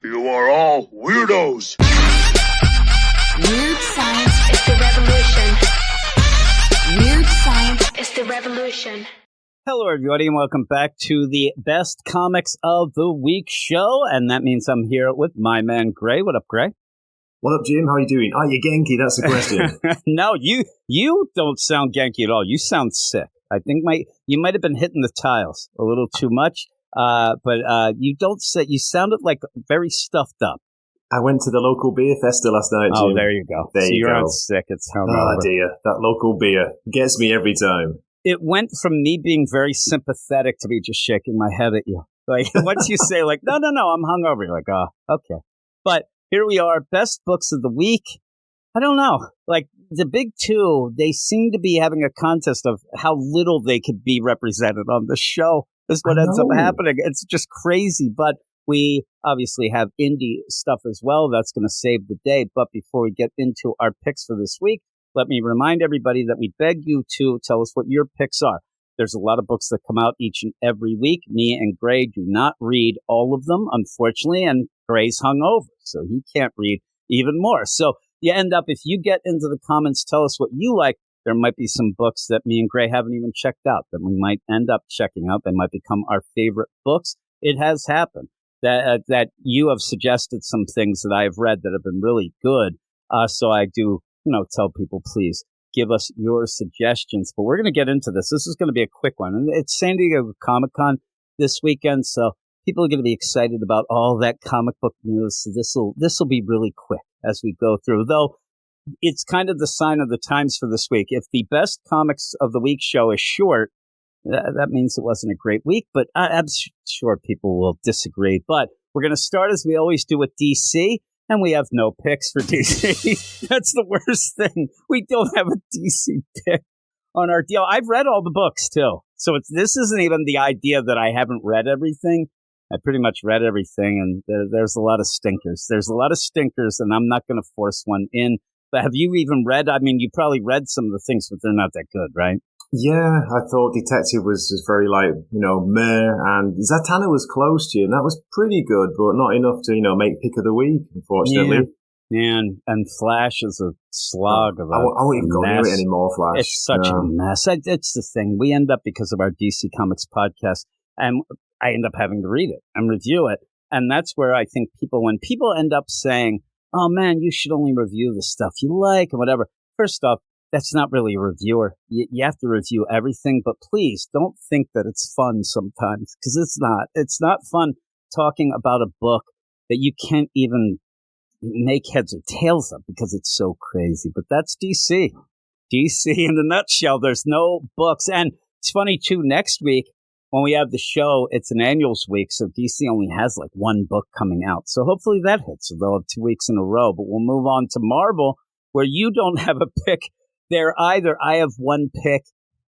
You are all weirdos. Weird science is the revolution. Weird science is the revolution. Hello, everybody, and welcome back to the Best Comics of the Week show. And that means I'm here with my man, Gray. What up, Gray? What up, Jim? How are you doing? Are you Genki? That's the question. No, you don't sound Genki at all. You sound sick. I think you might have been hitting the tiles a little too much. But you don't say. You sounded like very stuffed up. I went to the local beer festa last night, Jim. Oh, there you go. There so you you're go. not sick. It's hungover. Oh, dear. That local beer gets me every time. It went from me being very sympathetic to me just shaking my head at you. Like, once you say, like, no, I'm hungover, you're like, oh, okay. But here we are, best books of the week. I don't know. Like, the big two, they seem to be having a contest of how little they could be represented on the show. That's what ends up happening. It's just crazy. But we obviously have indie stuff as well. That's going to save the day. But before we get into our picks for this week, let me remind everybody that we beg you to tell us what your picks are. There's a lot of books that come out each and every week. Me and Gray do not read all of them, unfortunately, and Gray's hungover, so he can't read even more. So you end up, if you get into the comments, tell us what you like. There might be some books that me and Gray haven't even checked out that we might end up checking out. They might become our favorite books. It has happened that you have suggested some things that I have read that have been really good. So I do, tell people, please give us your suggestions. But we're going to get into this. This is going to be a quick one. And it's San Diego Comic-Con this weekend, so people are going to be excited about all that comic book news. So this will be really quick as we go through, though. It's kind of the sign of the times for this week. If the Best Comics of the Week show is short, that means it wasn't a great week, but I'm sure people will disagree. But we're going to start, as we always do, with DC, and we have no picks for DC. That's the worst thing. We don't have a DC pick on our deal. I've read all the books, too. So this isn't even the idea that I haven't read everything. I pretty much read everything, and there's a lot of stinkers. There's a lot of stinkers, and I'm not going to force one in. But have you even read? I mean, you probably read some of the things, but they're not that good, right? Yeah, I thought Detective was very meh, and Zatanna was close to you, and that was pretty good, but not enough to, make pick of the week, unfortunately. Yeah, and Flash is a slog of a I won't even go near it anymore, Flash. It's such a mess. It's the thing. We end up, because of our DC Comics podcast, and I end up having to read it and review it. And that's where I think when people end up saying, oh man, you should only review the stuff you like and whatever. First off, that's not really a reviewer. You have to review everything, but please don't think that it's fun sometimes, because it's not. It's not fun talking about a book that you can't even make heads or tails of because it's so crazy. But that's DC. DC in a nutshell. There's no books. And it's funny, too, next week when we have the show, it's an annuals week, so DC only has like one book coming out. So hopefully that hits. So they'll have 2 weeks in a row. But we'll move on to Marvel, where you don't have a pick there either. I have one pick.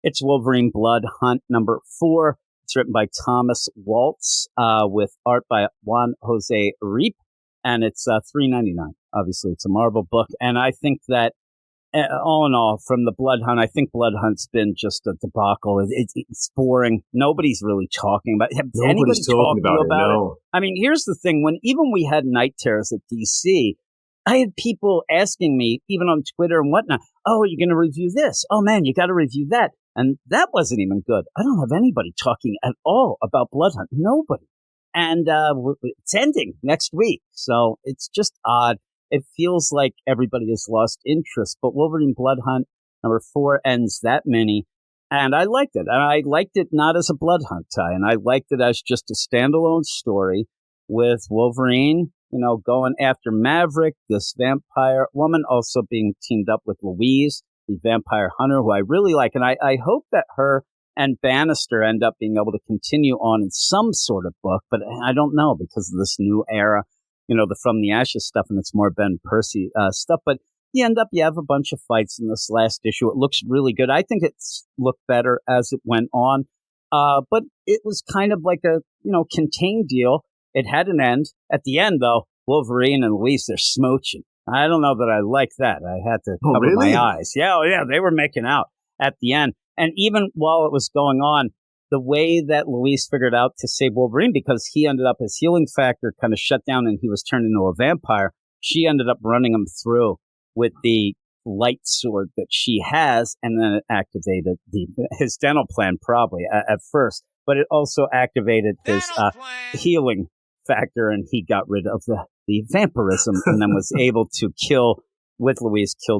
It's Wolverine Blood Hunt #4. It's written by Thomas Waltz with art by Juan Jose Reap, and it's $3.99. Obviously, it's a Marvel book, and I think that all in all, from the Blood Hunt, I think Blood Hunt's been just a debacle. It's boring. Nobody's really talking about it. Nobody's talking about it, no. I mean, here's the thing. Even we had Night Terrors at DC, I had people asking me, even on Twitter and whatnot, oh, are you going to review this? Oh, man, you got to review that. And that wasn't even good. I don't have anybody talking at all about Blood Hunt. Nobody. And it's ending next week. So it's just odd. It feels like everybody has lost interest. But Wolverine Blood Hunt #4 ends that many. And I liked it. And I liked it not as a Blood Hunt tie. And I liked it as just a standalone story with Wolverine, going after Maverick, this vampire woman, also being teamed up with Louise, the vampire hunter, who I really like. And I hope that her and Bannister end up being able to continue on in some sort of book. But I don't know, because of this new era, the From the Ashes stuff, and it's more Ben Percy stuff. But you have a bunch of fights in this last issue. It looks really good. I think it's looked better as it went on. But it was kind of like a, contained deal. It had an end. At the end, though, Wolverine and Louise, they're smooching. I don't know that I like that. I had to cover my eyes. Yeah, they were making out at the end. And even while it was going on, the way that Luis figured out to save Wolverine, because he ended up, his healing factor kind of shut down and he was turned into a vampire, she ended up running him through with the light sword that she has, and then it activated his dental plan probably at first, but it also activated his healing factor, and he got rid of the vampirism and then was able to killed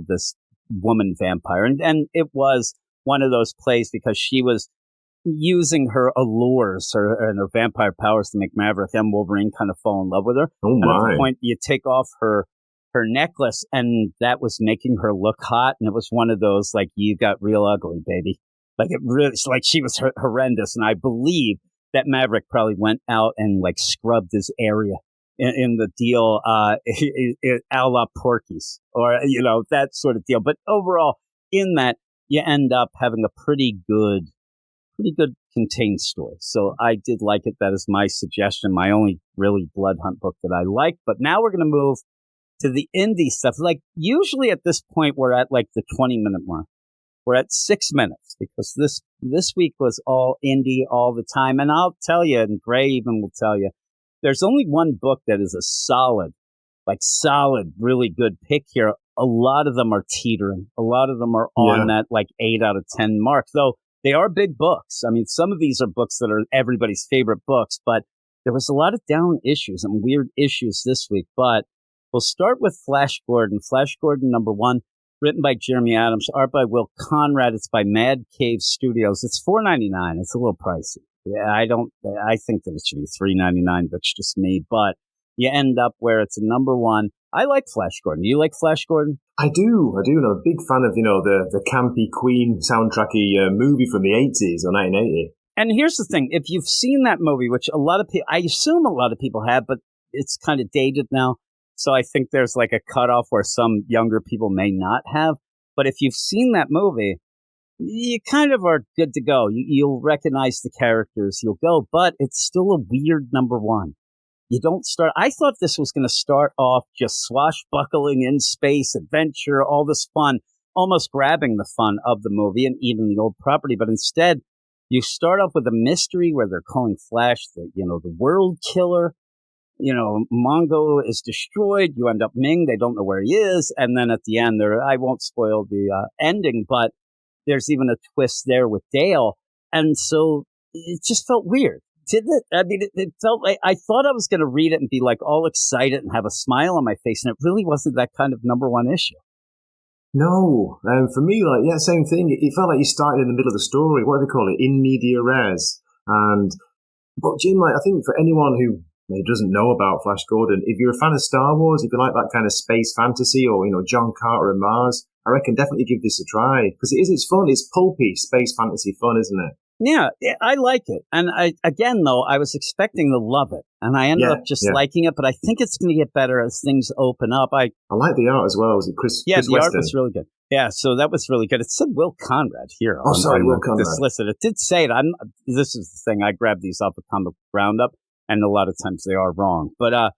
this woman vampire. And it was one of those plays because she was using her allures and her vampire powers to make Maverick and Wolverine kind of fall in love with her. Oh my. And at the point, you take off her necklace, and that was making her look hot. And it was one of those, like, you got real ugly, baby. Like, it really, like, she was horrendous. And I believe that Maverick probably went out and, like, scrubbed his area in the deal, a la Porky's, or, you know, that sort of deal. But overall, in that, you end up having a pretty good contained story. So I did like it. That is my suggestion, my only really blood hunt book that I like. But now we're going to move to the indie stuff. Like, usually at this point, we're at like the 20-minute mark. We're at 6 minutes because this week was all indie all the time. And I'll tell you, and Gray even will tell you, there's only one book that is a solid, really good pick here. A lot of them are teetering. A lot of them are on that like 8 out of 10 mark, though they are big books. I mean, some of these are books that are everybody's favorite books, but there was a lot of down issues and weird issues this week. But we'll start with Flash Gordon. Flash Gordon #1, written by Jeremy Adams, art by Will Conrad. It's by Mad Cave Studios. It's $4.99. It's a little pricey. I think that it should be $3.99. That's just me. But you end up where it's a #1. I like Flash Gordon. Do you like Flash Gordon? I do. I'm a big fan of, the campy Queen soundtracky movie from the 80s or 1980. And here's the thing. If you've seen that movie, which a lot of people, I assume a lot of people have, but it's kind of dated now. So I think there's like a cutoff where some younger people may not have. But if you've seen that movie, you kind of are good to go. You'll recognize the characters. You'll go, but it's still a weird #1. You don't start. I thought this was going to start off just swashbuckling in space, adventure, all this fun, almost grabbing the fun of the movie and even the old property. But instead, you start off with a mystery where they're calling Flash the world killer. Mongo is destroyed. You end up Ming. They don't know where he is. And then at the end, I won't spoil the ending, but there's even a twist there with Dale. And so it just felt weird. Didn't it? I mean, it felt like I thought I was going to read it and be like all excited and have a smile on my face. And it really wasn't that kind of #1 issue. No. For me, same thing. It felt like you started in the middle of the story. What do they call it? In media res. But Jim, I think for anyone who doesn't know about Flash Gordon, if you're a fan of Star Wars, if you like that kind of space fantasy or, John Carter and Mars, I reckon definitely give this a try. Because it's fun. It's pulpy space fantasy fun, isn't it? Yeah, I like it. And I was expecting to love it. And I ended up just liking it, but I think it's going to get better as things open up. I like the art as well. Was it Chris the Weston? Art was really good. Yeah, so that was really good. It said Will Conrad here. Will Conrad. This listed. It did say it. This is the thing. I grabbed these off of Comic Roundup, and a lot of times they are wrong. But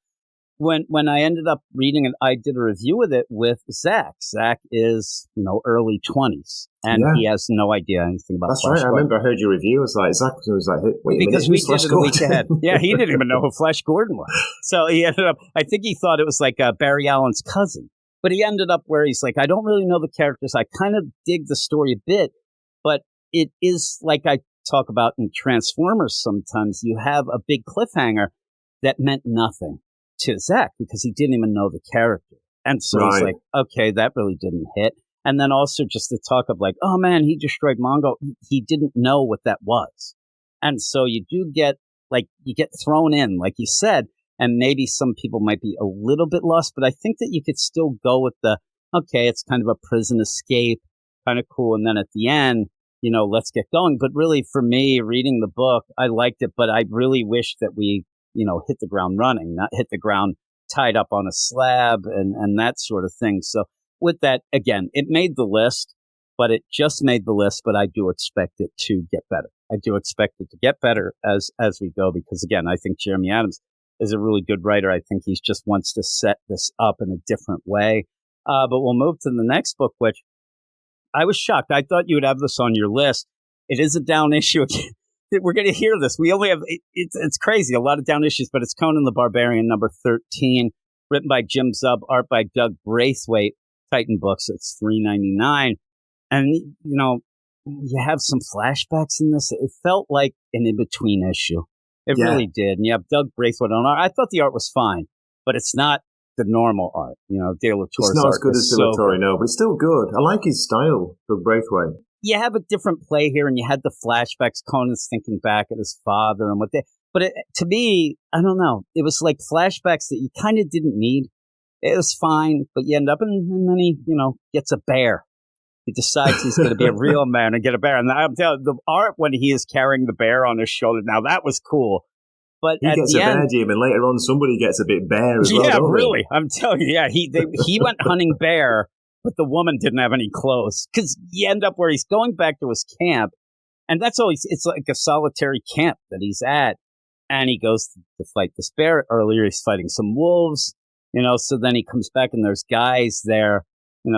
when I ended up reading it, I did a review of it with Zach. Zach is, early 20s, and he has no idea anything about That's Flash right. Gordon. I remember I heard your review. It was like, Zach was like, wait a minute, because we did it a week ahead. Yeah, he didn't even know who Flash Gordon was. So he ended up, I think he thought it was like Barry Allen's cousin. But he ended up where he's like, I don't really know the characters. I kind of dig the story a bit, but it is like I talk about in Transformers sometimes. You have a big cliffhanger that meant nothing to Zach because he didn't even know the character. And so he's like, okay, that really didn't hit. And then also just the talk of like, oh man, he destroyed Mongo. He didn't know what that was. And so you do get, you get thrown in, like you said, and maybe some people might be a little bit lost, but I think that you could still go with okay, it's kind of a prison escape, kind of cool. And then at the end, let's get going. But really for me, reading the book, I liked it, but I really wish that we, hit the ground running, not hit the ground tied up on a slab and that sort of thing. So with that, again, it made the list, but it just made the list, but I do expect it to get better. I do expect it to get better as we go, because again, I think Jeremy Adams is a really good writer. I think he just wants to set this up in a different way. But we'll move to the next book, which I was shocked. I thought you would have this on your list. It is a down issue again. we're going to hear this. We only have, it's crazy, a lot of down issues, but it's Conan the Barbarian, number 13, written by Jim Zub, art by Doug Braithwaite, Titan Books. It's $3.99. And, you have some flashbacks in this. It felt like an in-between issue. It really did. And you have Doug Braithwaite on art. I thought the art was fine, but it's not the normal art. De La Torre's art. It's not as good as De La Torre, no, but it's still good. I like his style, Doug Braithwaite. You have a different play here, and you had the flashbacks. Conan's thinking back at his father and what they. But to me, I don't know. It was like flashbacks that you kind of didn't need. It was fine, but you end up and then he, gets a bear. He decides he's going to be a real man and get a bear. And I'm telling you, the art when he is carrying the bear on his shoulder, now that was cool. But he gets a bear, Jim, and later on somebody gets a bit bear as well. Yeah, really. I'm telling you, he went hunting bear. But the woman didn't have any clothes because you end up where he's going back to his camp. And that's always, it's like a solitary camp that he's at. And he goes to fight this bear. Earlier, he's fighting some wolves, so then he comes back and there's guys there,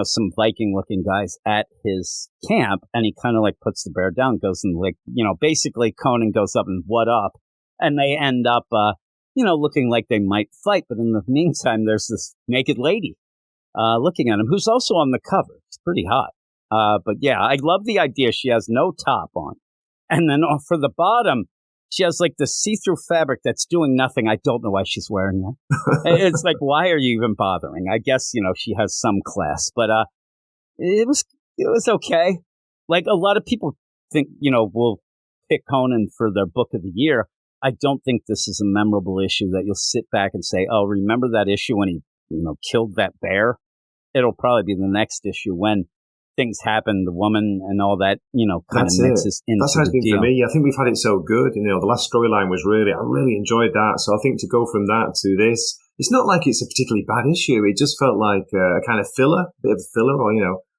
some Viking looking guys at his camp. And he kind of like puts the bear down, goes and basically Conan goes up and what up? And they end up, looking like they might fight. But in the meantime, there's this naked lady. Looking at him, who's also on the cover. It's pretty hot. But yeah, I love the idea. She has no top on. And then for the bottom, she has like the see-through fabric that's doing nothing. I don't know why she's wearing that. It's like, why are you even bothering? I guess, she has some class. But it was okay. Like a lot of people think, will pick Conan for their book of the year. I don't think this is a memorable issue that you'll sit back and say, oh, remember that issue when he killed that bear? It'll probably be the next issue when things happen, the woman and all that, kind of mixes into That's how it's been deal. for me. I think we've had it so good. And, the last storyline was I really enjoyed that. So I think to go from that to this, it's not like it's a particularly bad issue. It just felt like a kind of filler, a bit of filler or,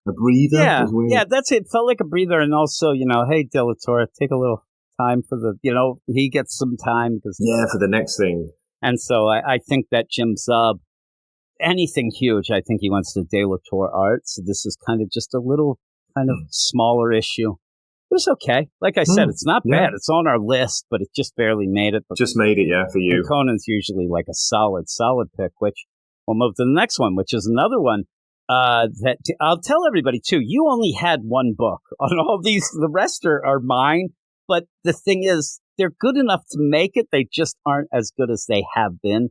a breather. Yeah, that's it. It felt like a breather. And also, hey, De La Torre, take a little time for he gets some time. For the next thing. And so I think that Jim Zub, anything huge, I think he wants to De La Torre art. So this is kind of just a little kind of smaller issue. It was okay. Like I said, it's not bad. It's on our list, but it just barely made it. Just made it, for you. And Conan's usually like a solid pick, which we'll move to the next one, which is another one that I'll tell everybody too. You only had one book on all these. The rest are mine. But the thing is, they're good enough to make it. They just aren't as good as they have been.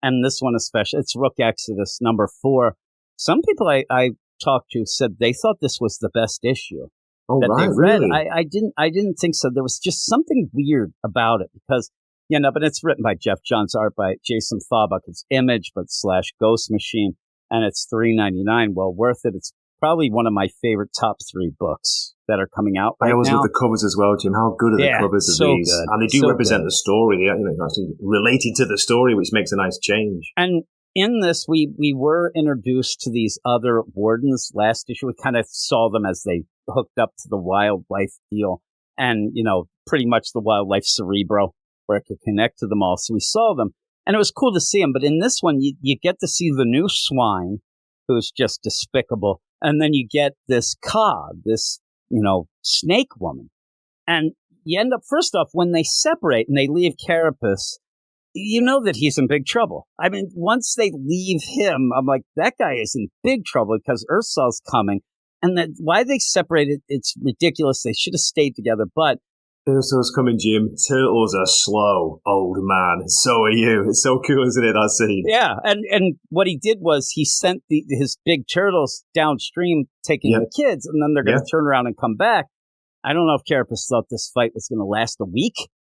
And this one especially, it's Rook Exodus, number 4. Some people I talked to said they thought this was the best issue that they read. Really? I didn't think so. There was just something weird about it because, but it's written by Jeff Johns, art by Jason Faubuck. It's Image, but / Ghost Machine, and it's $3.99. Well worth it. It's probably one of my favorite top 3 books that are coming out right now. I always love the covers as well, Jim. How good are the covers of these? Good. And they do represent the story. They actually related to the story, which makes a nice change. And in this, we were introduced to these other wardens last issue. We kind of saw them as they hooked up to the wildlife deal and, pretty much the wildlife cerebro where it could connect to them all. So we saw them and it was cool to see them. But in this one, you get to see the new swine who's just despicable. And then you get this cod, this snake woman. And you end up, first off, when they separate and they leave Carapace, that he's in big trouble. I mean, once they leave him, I'm like, that guy is in big trouble because Ursal's coming. And that why they separated, it's ridiculous. They should have stayed together. But Ursal's coming, Jim. Turtles are slow, old man. So are you. It's so cool, isn't it, that scene? Yeah, and what he did was he sent his big turtles downstream taking the kids, and then they're going to turn around and come back. I don't know if Carapace thought this fight was going to last a week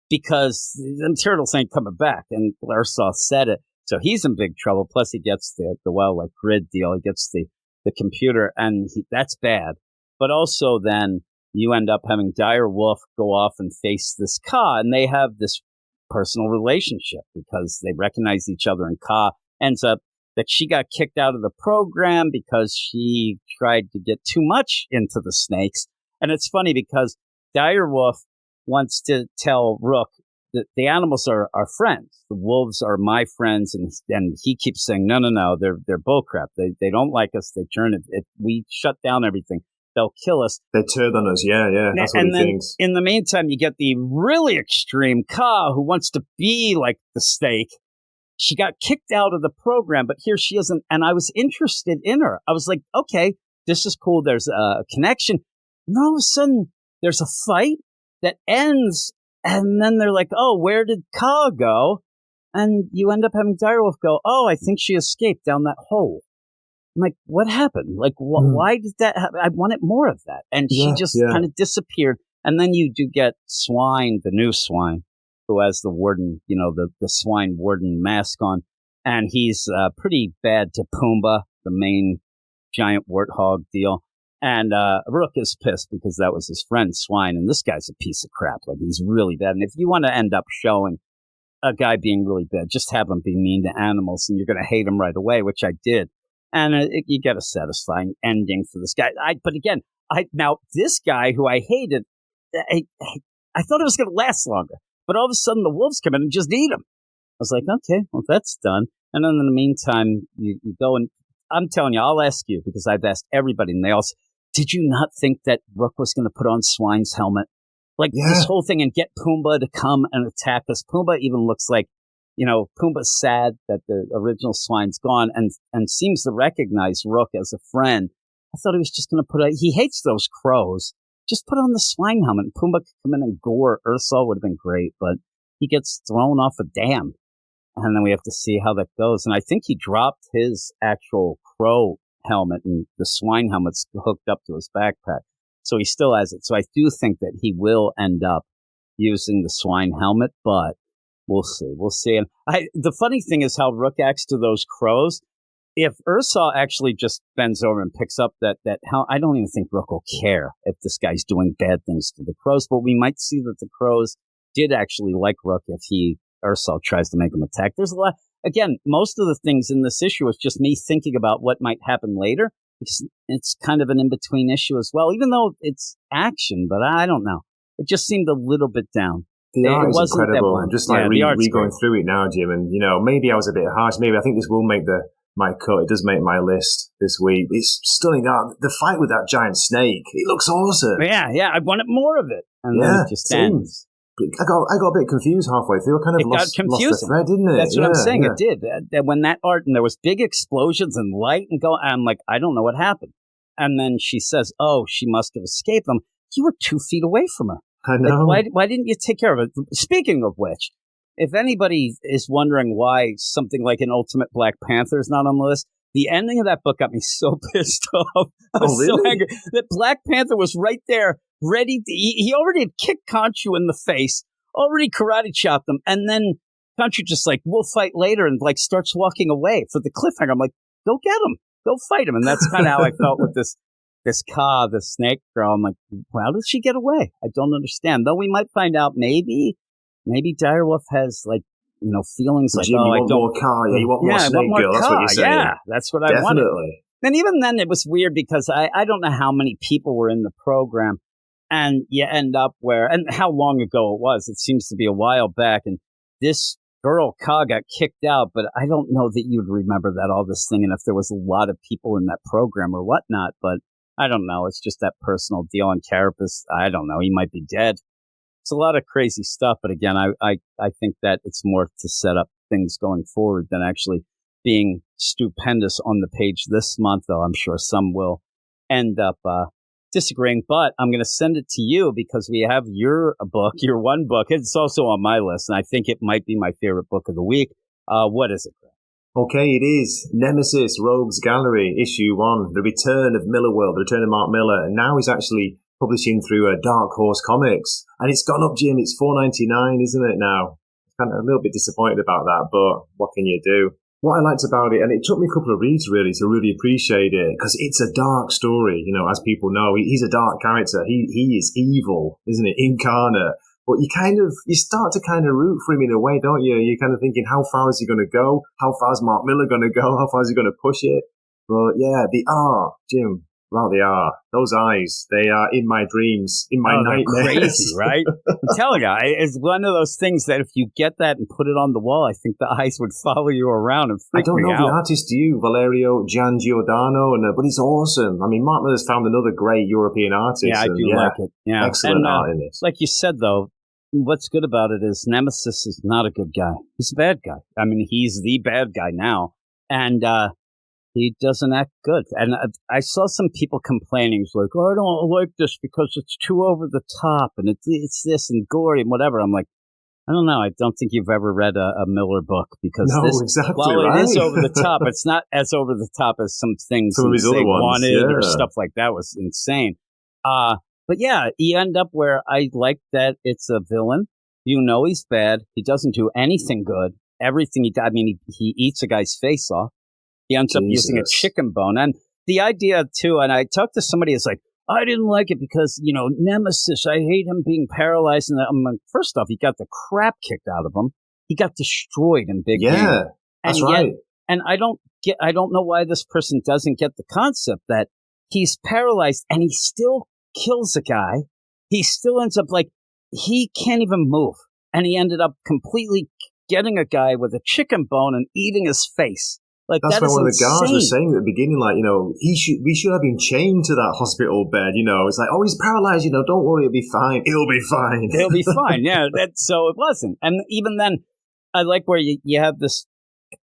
because them turtles ain't coming back, and Ursal said it. So he's in big trouble. Plus he gets the wildlife grid deal. He gets the computer, and that's bad. But also then you end up having Dire Wolf go off and face this Ka, and they have this personal relationship because they recognize each other, and Ka ends up that she got kicked out of the program because she tried to get too much into the snakes. And it's funny because Dire Wolf wants to tell Rook that the animals are friends. The wolves are my friends, and he keeps saying, no, they're bullcrap. They don't like us. They turn it. We shut down everything. they'll kill us. They turned on us, yeah. That's what he thinks. In the meantime, you get the really extreme Ka who wants to be like the snake. She got kicked out of the program, but here she is, and I was interested in her. I was like, okay, this is cool. There's a connection. And all of a sudden, there's a fight that ends, and then they're like, oh, where did Ka go? And you end up having Direwolf go, oh, I think she escaped down that hole. I'm like, what happened? Like, why did that happen? I wanted more of that. And she just kind of disappeared. And then you do get Swine, the new Swine, who has the warden, the swine warden mask on. And he's pretty bad to Pumbaa, the main giant warthog deal. And Rook is pissed because that was his friend Swine. And this guy's a piece of crap. Like, he's really bad. And if you want to end up showing a guy being really bad, just have him be mean to animals and you're going to hate him right away, which I did. And you get a satisfying ending for this guy. But again, now this guy who I hated, I thought it was going to last longer. But all of a sudden, the wolves come in and just eat him. I was like, okay, well, that's done. And then in the meantime, you go and I'm telling you, I'll ask you because I've asked everybody, and they all say, did you not think that Rook was going to put on Swine's helmet? Like this whole thing and get Pumbaa to come and attack us. Pumbaa even looks like, Pumbaa's sad that the original Swine's gone and seems to recognize Rook as a friend. I thought he was just going to he hates those crows. Just put on the Swine helmet and Pumbaa could come in and gore Ursal. Would have been great, but he gets thrown off a dam. And then we have to see how that goes. And I think he dropped his actual crow helmet and the Swine helmet's hooked up to his backpack. So he still has it. So I do think that he will end up using the Swine helmet, but we'll see. We'll see. And the funny thing is how Rook acts to those crows. If Ursal actually just bends over and picks up that I don't even think Rook will care if this guy's doing bad things to the crows, but we might see that the crows did actually like Rook if Ursal tries to make him attack. There's a lot. Again, most of the things in this issue is just me thinking about what might happen later. It's kind of an in-between issue as well, even though it's action, but I don't know. It just seemed a little bit down. The art is incredible. I'm just like going through it now, Jim, and maybe I was a bit harsh. Maybe I think this will make my cut. It does make my list this week. It's stunning art. The fight with that giant snake, it looks awesome. Yeah, I wanted more of it. And then it just ends. I got a bit confused halfway through. I kind of lost the thread, didn't it? That's what I'm saying. Yeah. It did. When that art and there was big explosions and light and I'm like, I don't know what happened. And then she says, "Oh, she must have escaped them." You were 2 feet away from her. I know. Like, why didn't you take care of it? Speaking of which, if anybody is wondering why something like an Ultimate Black Panther is not on the list, the ending of that book got me so pissed off. I was so angry that Black Panther was right there, ready to. He already had kicked Khonshu in the face, already karate chopped him, and then Khonshu just like, we'll fight later, and like starts walking away for the cliffhanger. I'm like, go get him, go fight him, and that's kind of how I felt with this Ka, the snake girl. I'm like, how did she get away? I don't understand. Though we might find out maybe Direwolf has like, feelings like, Jim, you want more Ka, you want more snake girl. That's what you're saying. Yeah, that's what I wanted. And even then, it was weird because I don't know how many people were in the program, and you end up and how long ago it was. It seems to be a while back, and this girl Ka got kicked out, but I don't know that you'd remember that all this thing, and if there was a lot of people in that program or whatnot, but I don't know. It's just that personal deal on Carapace. I don't know. He might be dead. It's a lot of crazy stuff, but again, I think that it's more to set up things going forward than actually being stupendous on the page this month, though I'm sure some will end up disagreeing. But I'm going to send it to you because we have your book, your one book. It's also on my list, and I think it might be my favorite book of the week. What is it, Greg? Okay, it is Nemesis, Rogues Gallery, issue 1, The Return of Millarworld, The Return of Mark Millar. And now he's actually publishing through Dark Horse Comics. And it's gone up, Jim. It's $4.99, isn't it now? I'm kind of a little bit disappointed about that, but what can you do? What I liked about it, and it took me a couple of reads really to really appreciate it, because it's a dark story, as people know. He's a dark character. He is evil, isn't it? Incarnate. But you start to kind of root for him in a way, don't you? You're kind of thinking, how far is he going to go? How far is Mark Millar going to go? How far is he going to push it? But yeah, the art, Jim, Well, they are. Those eyes, they are in my dreams, in my nightmares. Crazy, right? I'm telling you, it's one of those things that if you get that and put it on the wall, I think the eyes would follow you around and freak me out. I don't know the artist, do you? Valerio Giangiordano, but he's awesome. I mean, Mark Miller's found another great European artist. Yeah, I do like it. Yeah. Excellent art in this. Like you said, though, what's good about it is Nemesis is not a good guy. He's a bad guy. I mean, he's the bad guy now. And he doesn't act good. And I saw some people complaining. It's like, oh, I don't like this because it's too over the top and it's this and gory and whatever. I'm like, I don't know. I don't think you've ever read a Miller book because while it is over the top, it's not as over the top as some things some of his other ones, Wanted or stuff like that was insane. But yeah, you end up where I like that it's a villain. You know he's bad. He doesn't do anything good. Everything he does, I mean, he eats a guy's face off. He ends up using a chicken bone. And the idea, too, and I talked to somebody who's like, I didn't like it because, Nemesis, I hate him being paralyzed. And I'm like, first off, he got the crap kicked out of him. He got destroyed in Big Game. Yeah, that's right. And I don't know why this person doesn't get the concept that he's paralyzed and he still kills a guy. He still ends up he can't even move. And he ended up completely getting a guy with a chicken bone and eating his face. That's why one of the guards was saying at the beginning, we should have him chained to that hospital bed, It's like, oh, he's paralyzed, don't worry, it'll be fine. It'll be fine. It'll be fine, yeah. So it wasn't. And even then, I like where you have this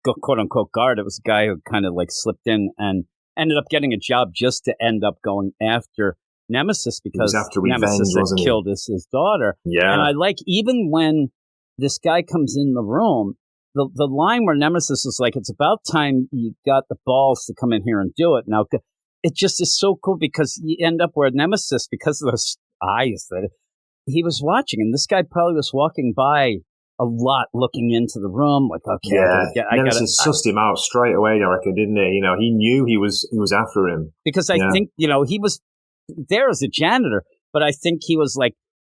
quote-unquote guard. It was a guy who kind of slipped in and ended up getting a job just to end up going after Nemesis because Nemesis had killed his daughter. Yeah. And I like, even when this guy comes in the room, the line where Nemesis is like, it's about time you got the balls to come in here and do it. Now, it just is so cool because you end up where Nemesis, because of those eyes that he was watching, and this guy probably was walking by a lot looking into the room, okay. Yeah, Nemesis sussed him out straight away, I reckon, didn't he? He knew he was after him. Because I think, he was there as a janitor, but I think he was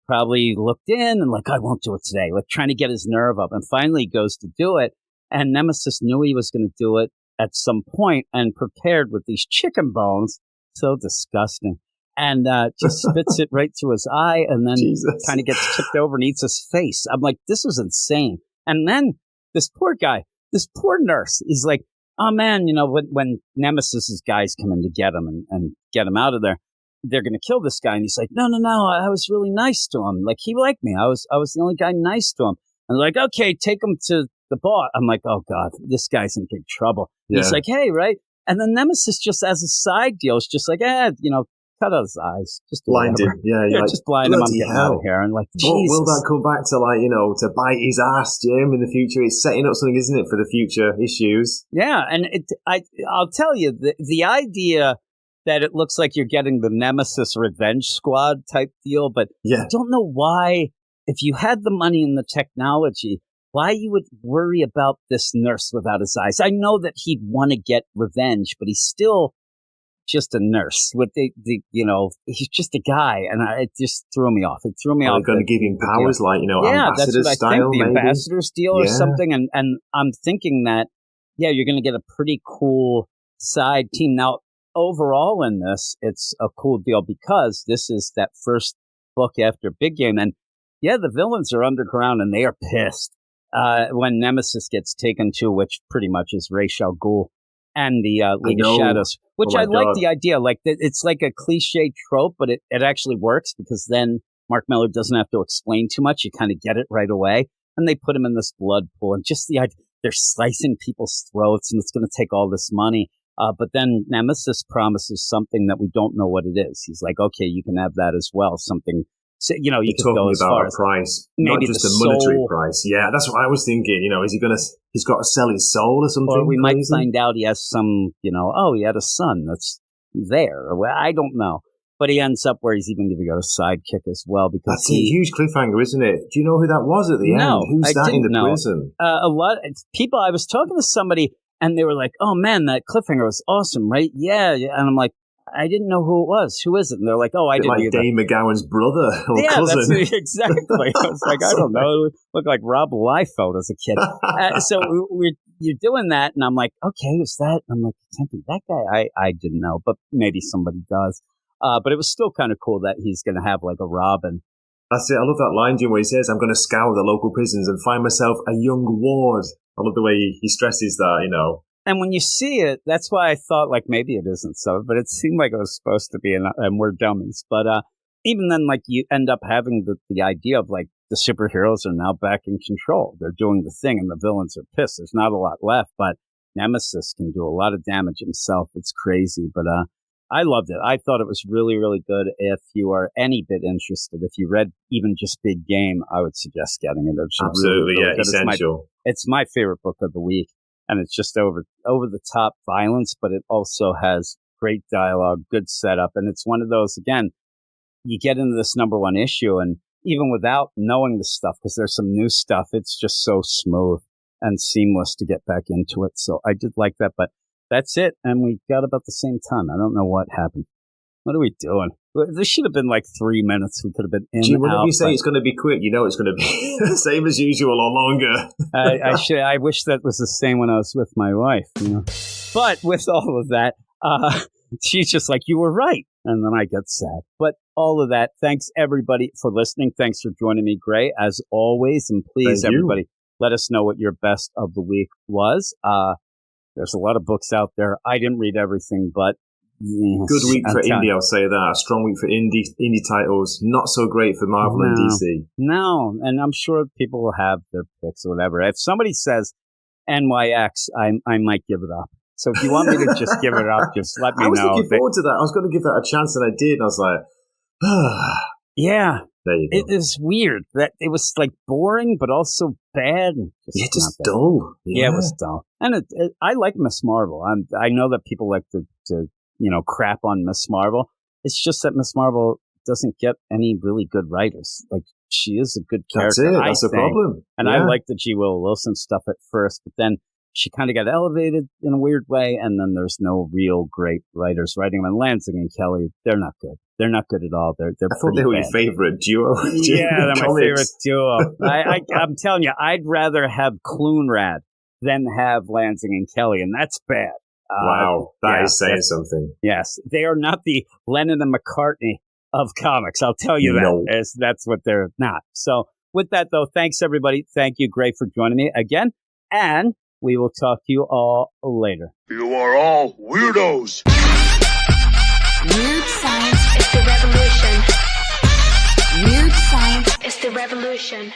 probably looked in and I won't do it today, trying to get his nerve up. And finally he goes to do it. And Nemesis knew he was going to do it at some point and prepared with these chicken bones. So disgusting. And just spits it right through his eye and then kind of gets tipped over and eats his face. I'm like, this is insane. And then this poor guy, this poor nurse, he's like, oh man, when Nemesis's guys come in to get him and get him out of there, they're going to kill this guy. And he's like, no, I was really nice to him. He liked me. I was the only guy nice to him. And they're like, okay, take him to the boss. I'm like, oh God, this guy's in big trouble. Yeah. He's like, hey, right. And then Nemesis just as a side deal is just like, cut out his eyes. Just blind him. Yeah, just blind him. I'm getting out of here. And Jesus. Will that come back to to bite his ass, Jim, in the future? It's setting up something, isn't it, for the future issues? Yeah. And I'll tell you, the idea that it looks like you're getting the Nemesis Revenge Squad type deal, but I don't know why, if you had the money and the technology, why you would worry about this nurse without his eyes. I know that he'd want to get revenge, but he's still just a nurse. With he's just a guy, and it just threw me off. It threw me off. They're going to give him powers ambassador that's what style, I think, the ambassador's deal or something. And I'm thinking that, you're going to get a pretty cool side team. Now, overall in this, it's a cool deal because this is that first book after Big Game. And the villains are underground and they are pissed when Nemesis gets taken to, which pretty much is Ra's al Ghul and the League of Shadows, which I like the idea. It's like a cliche trope, but it actually works because then Mark Miller doesn't have to explain too much. You kind of get it right away. And they put him in this blood pool and just the idea, they're slicing people's throats and it's going to take all this money. But then Nemesis promises something that we don't know what it is. He's like, okay, you can have that as well. Something, you could go as far as price, not just a monetary price. Yeah, that's what I was thinking. Is he's got to sell his soul or something? Or we might find out he has some, he had a son that's there. I don't know. But he ends up where he's even going to go to sidekick as well. Because that's a huge cliffhanger, isn't it? Do you know who that was at the end? Who's that in the prison? A lot of people, I was talking to somebody, and they were like, oh, man, that cliffhanger was awesome, right? Yeah. And I'm like, I didn't know who it was. Who is it? And they're like, oh, I didn't like either. Dave McGowan's brother or cousin. That's exactly. I was like, I don't know. It looked like Rob Liefeld as a kid. So you're doing that, and I'm like, okay, who's that? I'm like, it can't be that guy. I didn't know, but maybe somebody does. But it was still kind of cool that he's going to have like a Robin. That's it. I love that line, Jim, where he says, I'm going to scour the local prisons and find myself a young ward. I love the way he stresses that, you know. And when you see it, that's why I thought like maybe it isn't so, but it seemed like it was supposed to be, and we're dummies. But even then, like you end up having the idea of like the superheroes are now back in control. They're doing the thing, and the villains are pissed. There's not a lot left, but Nemesis can do a lot of damage himself. It's crazy, but I loved it. I thought it was really, really good. If you are any bit interested, if you read even just Big Game, I would suggest getting it. It's absolutely, really, really yeah, essential. It's my favorite book of the week. And it's just over the top violence, but it also has great dialogue, good setup. And it's one of those, again, you get into this number one issue, and even without knowing the stuff, because there's some new stuff, it's just so smooth and seamless to get back into it. So I did like that, but that's it. And we got about the same time. I don't know what happened. What are we doing? This should have been like 3 minutes. We could have been in. Gee, whenever you say it's going to be quick, you know it's going to be the same as usual or longer. I wish that was the same when I was with my wife. You know? But with all of that, she's just like, you were right. And then I get sad. But all of that, thanks everybody for listening. Thanks for joining me, Gray, as always. And please, everybody, let us know what your best of the week was. There's a lot of books out there. I didn't read everything, but yes, good week for indie, I'll say that. A strong week for indie titles. Not so great for Marvel and DC. No, and I'm sure people will have their picks or whatever. If somebody says NYX, I might give it up. So if you want me to just give it up, just let me know. I was looking forward to that. I was going to give that a chance, and I did. And I was like, yeah. There you go. It is weird that it was like boring, but also bad. Just dull. Yeah, it was dull. And I like Miss Marvel. I know that people like to crap on Miss Marvel. It's just that Miss Marvel doesn't get any really good writers. Like, she is a good character. That's the problem. And I liked the G. Willow Wilson stuff at first, but then she kind of got elevated in a weird way, and then there's no real great writers writing them. And Lansing and Kelly, they're not good. They're not good at all. They're I thought they were your favorite duo. Yeah, they're my favorite duo. I'm telling you, I'd rather have Clunrad than have Lansing and Kelly, and that's bad. Wow, that is saying something. Yes, they are not the Lennon and McCartney of comics. I'll tell you that. No. That's what they're not. So with that, though, thanks, everybody. Thank you, Gray, for joining me again. And we will talk to you all later. You are all weirdos. Weird science is the revolution. Weird science is the revolution.